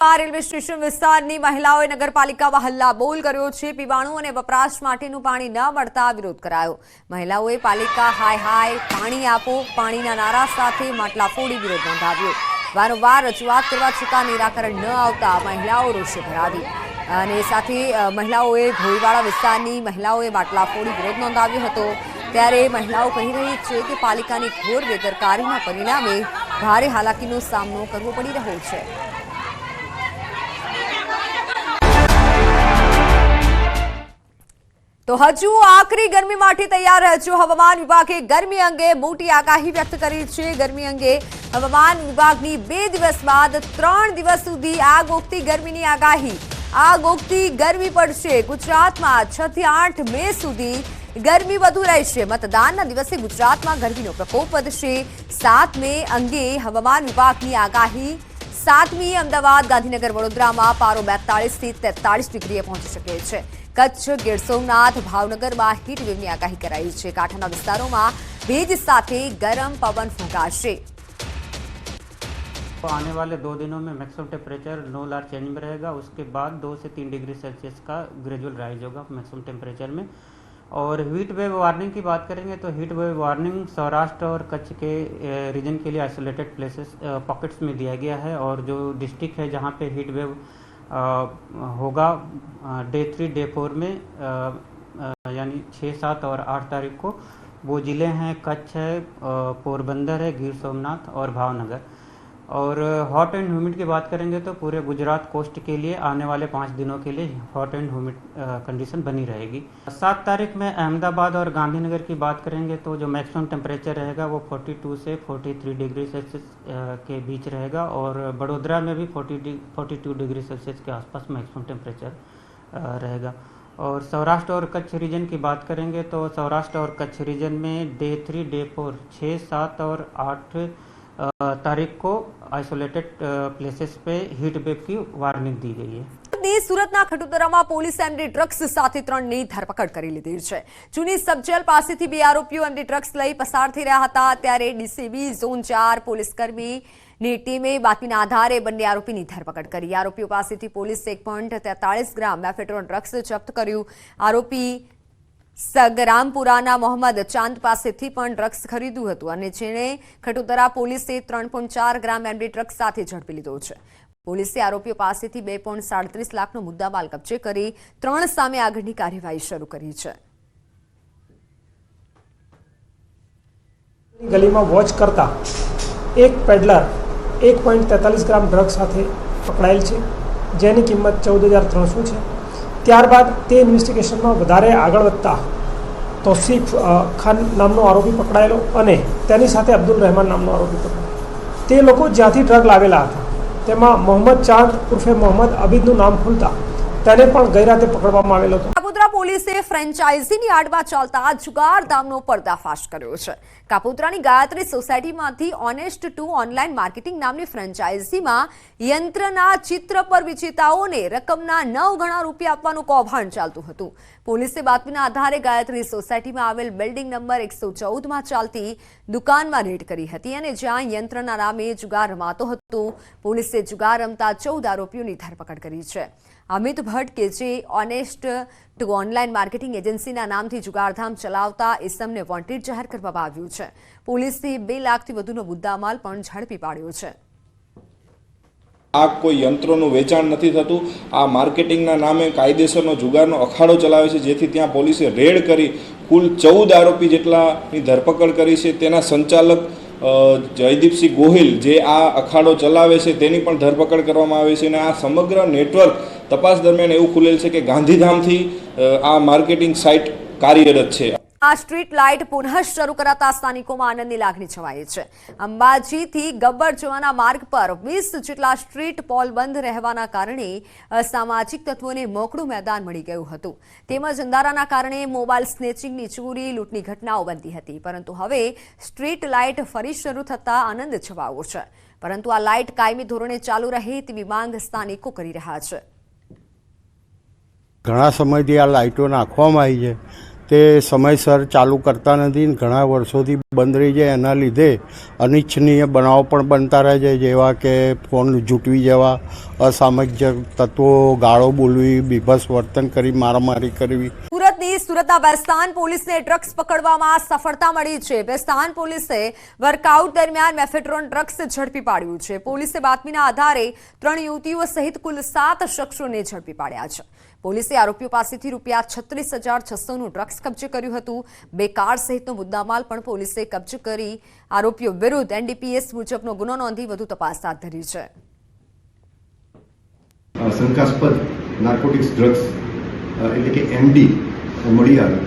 Railway station વિસ્તારની મહિલાઓએ નગરપાલિકામાં હલ્લાબોલ કર્યો છે। પીવાનું અને વપરાશ માટેનું પાણી ન મળતા વિરોધ કરાયો। મહિલાઓએ પાલિકા હાય હાય પાણી આપો પાણીના નારા સાથે માટલા ફોડી વિરોધ નોંધાવ્યો। વારંવાર રજૂઆત કરવા છતાં નિરાકરણ ન આવતા મહિલાઓ રોષે ભરાવી અને સાથે મહિલાઓએ ભોયવાડા વિસ્તારની મહિલાઓએ માટલા ફોડી વિરોધ નોંધાવ્યો હતો। ત્યારે મહિલાઓ કહી રહી છે કે પાલિકાની ઘોર બેદરકારીના પરિણામે ભારે હાલાકીનો સામનો કરવો પડી રહ્યો છે। तो हजू आखरी गर्मी माटे तैयार रहजो। हवामान विभागे गर्मी अंगे मोटी आगाही व्यक्त करी छे। गर्मी अंगे हवामान विभागनी 2 दिवस बाद 3 दिवस सुधी आग ओगती गर्मीनी आगाही। आग ओगती गर्मी पड़शे। गुजरातमां 6 થી 8 મે सुधी गर्मी વધુ રહેશે। मतदानना दिवसे गुजरातमां गर्मीनो प्रकोप વધશે। 7 મે अंगे हवामान विभागनी आगाही। 7મી अमदावाद गांधीनगर वडोदरामां पारो 42 થી 43 ડિગ્રીએ પહોંચી શકે છે। कच्छ गीर सोमनाथ भावनगर में हीट वेवनी आगाही कराई है। कांठाना विस्तारों में भेज साथ गरम पवन फूंकाशे। तो आने वाले 2 दिनों में मैक्सिमम टेम्परेचर नो लार चेंज में रहेगा। उसके बाद 2 से 3 डिग्री सेल्सियस का ग्रेजुअल राइज होगा मैक्सिमम टेम्परेचर में। और हीट वेव वार्निंग की बात करेंगे तो हीट वेव वार्निंग सौराष्ट्र और कच्छ के रीजन के लिए आइसोलेटेड प्लेसेस पॉकेट्स में दिया गया है। और जो डिस्ट्रिक्ट है जहाँ पे हीट वेव होगा डे 3 डे 4 में यानी 6, 7 और 8 तारीख को वो ज़िले हैं कच्छ है, पोरबंदर है, गिर सोमनाथ और भावनगर। और हॉट एंड ह्यूमिड की बात करेंगे तो पूरे गुजरात कोस्ट के लिए आने वाले 5 दिनों के लिए हॉट एंड ह्यूमिड कंडीशन बनी रहेगी। 7 तारीख में अहमदाबाद और गांधीनगर की बात करेंगे तो जो मैक्सिमम टेम्परेचर रहेगा वो 42 से 43 डिग्री सेल्सियस के बीच रहेगा। और बड़ोदरा में भी 42 डिग्री सेल्सियस के आसपास मैक्सिमम टेम्परेचर रहेगा। और सौराष्ट्र और कच्छ रीजन की बात करेंगे तो सौराष्ट्र और कच्छ रीजन में डे 3 डे 4 6, 7 और 8 तारीख को आइसोलेटेड प्लेसेस पे हीट वेव की वार्निंग दी गई है। सूरतना खटोदरामां पोलीसे एमडी ड्रग्स સાથે 3ની ધરપકડ કરી લીધી છે। જૂની સબજેલ પાસેથી 2 આરોપીઓ એમડી ડ્રગ્સ લઈ પસાર થઈ રહ્યા હતા ત્યારે ડીસીબી ઝોન 4 પોલીસકર્મીની ટીમે બાતમીના આધારે બંને આરોપીની ધરપકડ કરી। આરોપીઓ પાસેથી પોલીસે 1.43 ગ્રામ મેફેડ્રોન ડ્રગ્સ જપ્ત કર્યું। આરોપી સગરામપુરાના મોહમ્મદ ચાંદ પાસેથી પણ ડ્રગ્સ ખરીદ્યું હતું અને જેણે ખટોદરા પોલીસે 3.4 ગ્રામ એમડી ડ્રગ્સ સાથે ઝડપી લીધો છે। પોલીસે આરોપીઓ પાસેથી 2.37 લાખનો મુદ્દામાલ કબજે કરી 3 સામે આગળની કાર્યવાહી શરૂ કરી છે। ગલીમાં વોચ કરતા એક પેડલર 1.43 ગ્રામ ડ્રગ સાથે પકડાયેલ છે જેની કિંમત 14,300 છે। ત્યારબાદ તે ઇન્વેસ્ટિગેશનમાં વધારે આગળ વધતા તૌસીફ ખાન નામનો આરોપી પકડાયેલો અને તેની સાથે અબ્દુલ રહેમાન નામનો આરોપી પકડાયેલો। તે લોકો જ્યાંથી ડ્રગ લાવેલા હતા તેમાં મોહમ્મદ ચાંદ ઉર્ફે મોહમ્મદ અબીદનું નામ ખુલતા તેને પણ ગઈ રાતે પકડવામાં આવેલો હતો। કાપોદ્રા પોલીસે ફ્રેન્ચાઇઝીની આડમાં ચાલતા જુગાર ધામનો પર્દાફાશ કર્યો છે। કાપોદ્રાની ગાયત્રી સોસાયટીમાંથી ઓનેસ્ટ ટુ ઓનલાઈન માર્કેટિંગ નામની ફ્રેન્ચાઇઝીમાં યંત્રના ચિત્ર પર વિજેતાઓને રકમના 9 ગણા રૂપિયા આપવાનું કૌભાંડ ચાલતું હતું। પોલીસે બાતમીના આધારે ગાયત્રી સોસાયટીમાં આવેલ બિલ્ડિંગ નંબર 114માં ચાલતી દુકાનમાં રેડ કરી હતી અને જ્યાં યંત્રના નામે જુગાર રમાતો હતો પોલીસે જુગાર રમતા 14 આરોપીઓની ધરપકડ કરી છે। અમિત ભટ્ટ કે જે ઓનેસ્ટ ટુ ઓનલાઈન માર્કેટિંગ એજન્સીના નામથી જુગારધામ ચલાવતા ઇસમને વોન્ટેડ જાહેર કરવામાં આવ્યું છે। પોલીસે 2 લાખથી વધુનો મુદ્દામાલ પણ ઝડપી પાડ્યો છે। આ કોઈ યંત્રોનું વેચાણ નથી થતું। આ માર્કેટિંગના નામે કાયદેસરનો જુગારનો અખાડો ચલાવે છે જેથી ત્યાં પોલીસે રેડ કરી કુલ 14 આરોપી જેટલાની ધરપકડ કરી છે। તેના સંચાલક જયદીપસિંહ ગોહિલ જે આ અખાડો ચલાવે છે તેની પણ ધરપકડ કરવામાં આવે છે। અને આ સમગ્ર નેટવર્ક તપાસ દરમિયાન એવું ખુલેલ છે કે ગાંધીધામથી આ માર્કેટિંગ સાઇટ કાર્યરત છે। આ સ્ટ્રીટ લાઇટ પુનઃ શરૂ કરાતા સ્થાનિકોમાં આનંદની લાગણી છવાઈ છે। અંબાજીથી ગબ્બર જવાના માર્ગ પર 20 જેટલા સ્ટ્રીટ પોલ બંધ રહેવાના કારણે અસામાજિક તત્વોને મોકળું મેદાન મળી ગયું હતું। તેમજ અંધારાના કારણે મોબાઈલ સ્નેચિંગની ચોરી લૂંટની ઘટનાઓ બનતી હતી પરંતુ હવે સ્ટ્રીટ લાઇટ ફરી શરૂ થતા આનંદ છવાયો છે। પરંતુ આ લાઇટ કાયમી ધોરણે ચાલુ રહે તેવી માંગ સ્થાનિકો કરી રહ્યા છે। ઘણા સમયથી આ લાઇટો નાખવામાં આવી છે તે સમયસર ચાલુ કરતા નથી ને ઘણા વર્ષોથી બંધ રહી જાય. એના લીધે અનિચ્છનીય બનાવો પણ બનતા રહે છે, જેવા કે ફોન ઝૂંટવી જવા, અસામાજિક તત્વો, ગાળો બોલવી, બીભત્સ વર્તન કરી, મારામારી કરવી. સુરતની સુરતના બેસ્તાન પોલીસને ડ્રગ્સ પકડવામાં સફળતા મળી છે. બેસ્તાન પોલીસે વર્કઆઉટ દરમિયાન મેફેડ્રોન ડ્રગ્સ ઝડપી પાડ્યું છે. પોલીસે બાતમીના આધારે 3 યુવતીઓ સહિત કુલ 7 શખ્સોને ઝડપી પાડ્યા છે. પોલીસે આરોપીઓ પાસેથી ₹36,600નું ડ્રગ્સ કબજે કર્યું હતું. 2 કાર સહિતનો મુદ્દામાલ પણ પોલીસે કબજે કરી આરોપીઓ વિરુદ્ધ NDPS મુજબનો ગુનો નોંધી વધુ તપાસ હાથ ધરી છે. શંકાસ્પદ નાર્કોટિક્સ ડ્રગ્સ એટલે કે MD મળી આવે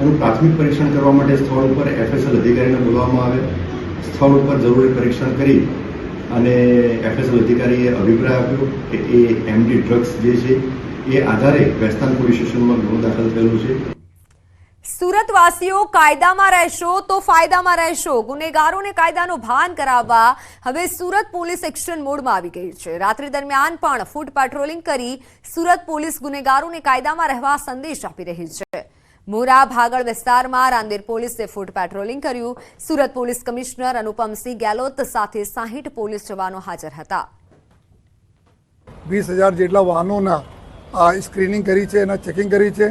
એનું પ્રાથમિક પરીક્ષણ કરવા માટે સ્થળ ઉપર FSL અધિકારીને બોલાવવામાં આવે. સ્થળ ઉપર જરૂરી પરીક્ષણ કરી અને FSL અધિકારીએ અભિપ્રાય આપ્યો કે એ MD ડ્રગ્સ જે છે એ આધારે બેસ્તાન પોલીસ સ્ટેશનમાં ગુનો દાખલ થયેલો છે. સુરતવાસીઓ કાયદામાં રહેશો તો ફાયદામાં રહેશો. ગુનેગારોને કાયદાનું ભાન કરાવવા હવે સુરત પોલીસ એક્શન મોડમાં આવી ગઈ છે. રાત્રિ દરમિયાન પણ ફૂટ પેટ્રોલિંગ કરી સુરત પોલીસ ગુનેગારોને કાયદામાં રહેવા સંદેશ આપી રહી છે. મોરા ભાગળ વિસ્તારમાં રાંદેર પોલીસે ફૂટ પેટ્રોલિંગ કર્યું. સુરત પોલીસ કમિશનર અનુપમસિંહ ગેહલોત સાથે 60 પોલીસ જવાનો હાજર હતા. 20,000 જેટલા વાહનોના સ્ક્રીનિંગ કરી છે અને ચેકિંગ કરી છે,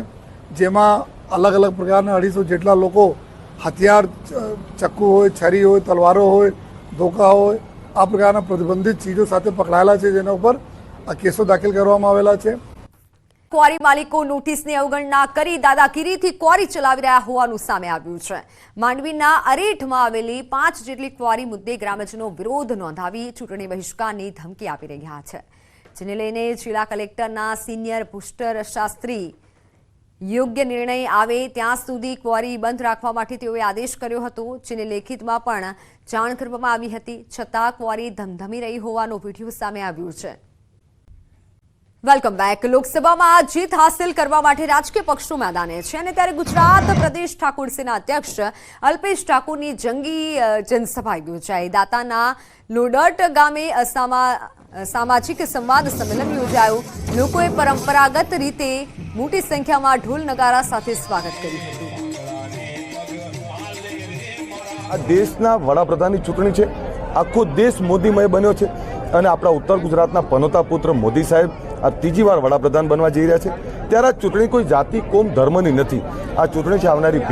જેમાં અલગ અલગ પ્રકારના 250 જેટલા લોકો હથિયાર, ચક્કુ હોય, છરી હોય, તલવારો હોય, ધોકા હોય, આ પ્રકારના પ્રતિબંધિત ચીજો સાથે પકડાયેલા છે, જેના ઉપર કેસો દાખલ કરવામાં આવેલા છે. ક્વોરી માલિકો નોટિસની અવગણના કરી દાદાગીરીથી ક્વોરી ચલાવી રહ્યા હોવાનું સામે આવ્યું છે. માંડવીના અરેઠમાં આવેલી 5 જેટલી ક્વોરી મુદ્દે ગ્રામજનો વિરોધ નોંધાવી ચૂંટણી બહિષ્કારની ધમકી આપી રહ્યા છે, જેને લઈને જિલ્લા કલેક્ટરના સિનિયર પુષ્ટર શાસ્ત્રી યોગ્ય નિર્ણય આવે ત્યાં સુધી ક્વોરી બંધ રાખવા માટે તેઓએ આદેશ કર્યો હતો, જેને લેખિતમાં પણ જાણ કરવામાં આવી હતી. છતાં ક્વોરી ધમધમી રહી હોવાનો વિડીયો સામે આવ્યો છે. Welcome back. લોકસભામાં જીત હાંસલ કરવા માટે રાજકીય પક્ષો મેદાને છે અને ત્યારે ગુજરાત પ્રદેશ ઠાકોર સેના અધ્યક્ષ અલ્પેશ ઠાકોરની જંગી જનસભા યોજાઈ. દાતાના લોડટ ગામે સામાજિક સંવાદ સંમેલન યોજાયું. લોકોએ પરંપરાગત રીતે મોટી સંખ્યામાં ઢોલ નગારા સાથે સ્વાગત કર્યું હતું. આ દેશના વડાપ્રધાનની ચૂંટણી છે. આખો દેશ મોદીમય બન્યો છે અને આપણા ઉત્તર ગુજરાતના પનોતા પુત્ર મોદી સાહેબ આ 3જી વાર વડાપ્રધાન બનવા જઈ રહ્યા છે. ત્યારે આ ચૂંટણી કોઈ જાતિ, કોમ, ધર્મની નથી. આ ચૂંટણી છે આવનારી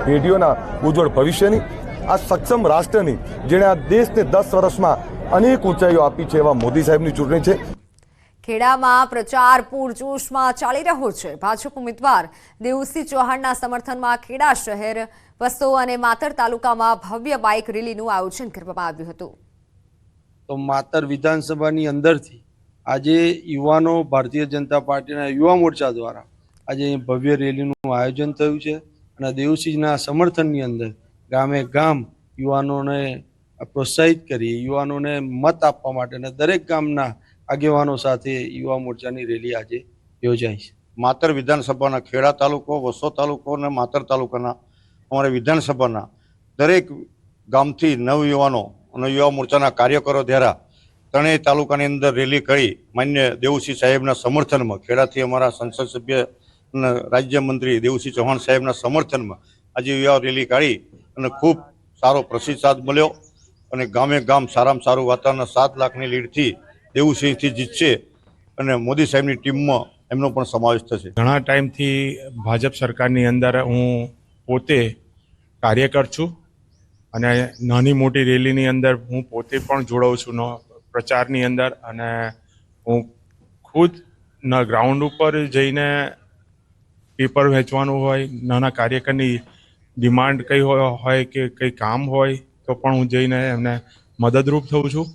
પેઢીઓના ઉજ્જવળ ભવિષ્યની, આ સક્ષમ રાષ્ટ્રની, જેણે આ દેશને 10 વર્ષમાં અનેક ઊંચાઈઓ આપી છે, એવા મોદી સાહેબની ચૂંટણી છે. ખેડામાં પ્રચાર પૂરજોશમાં ચાલી રહ્યો છે. ભાજપ ઉમેદવાર દેવુસિંહ ચૌહાણના સમર્થનમાં ખેડા શહેર, વસો અને માતર તાલુકામાં ભવ્ય બાઇક રેલીનું આયોજન કરવામાં આવ્યું હતું. તો માતર વિધાનસભાની અંદરથી આજે યુવાનો ભારતીય જનતા પાર્ટીના યુવા મોરચા દ્વારા આજે ભવ્ય રેલીનું આયોજન થયું છે અને દેવસિંહના સમર્થનની અંદર ગામે ગામ યુવાનોને પ્રોત્સાહિત કરી, યુવાનોને મત આપવા માટે અને દરેક ગામના આગેવાનો સાથે યુવા મોરચાની રેલી આજે યોજાઈ છે. માતર વિધાનસભાના ખેડા તાલુકો, વસો તાલુકો અને માતર તાલુકાના અમારા વિધાનસભાના દરેક ગામથી નવયુવાનો અને યુવા મોરચાના કાર્યકરો દ્વારા ત્રણેય તાલુકાની અંદર રેલી કરી માન્ય દેવુસિંહ સાહેબના સમર્થનમાં, ખેડાથી અમારા સંસદ સભ્ય અને રાજ્યમંત્રી દેવુસિંહ ચૌહાણ સાહેબના સમર્થનમાં આજે યુવા રેલી કાઢી અને ખૂબ સારો પ્રતિસાદ મળ્યો અને ગામે ગામ સારામાં સારું વાતાવરણ 7 લાખની લીડથી દેવુસિંહથી જીતશે અને મોદી સાહેબની ટીમમાં એમનો પણ સમાવેશ થશે. ઘણા ટાઈમથી ભાજપ સરકારની અંદર હું પોતે કાર્યકર છું અને નાની મોટી રેલીની અંદર હું પોતે પણ જોડાઉં છું પ્રચારની અંદર, અને હું ખુદ ગ્રાઉન્ડ ઉપર જઈને પેપર વહેંચવાનું હોય, નાના કાર્યકરની ડિમાન્ડ કઈ હોય કે કંઈ કામ હોય તો પણ હું જઈને એમને મદદરૂપ થઉં છું.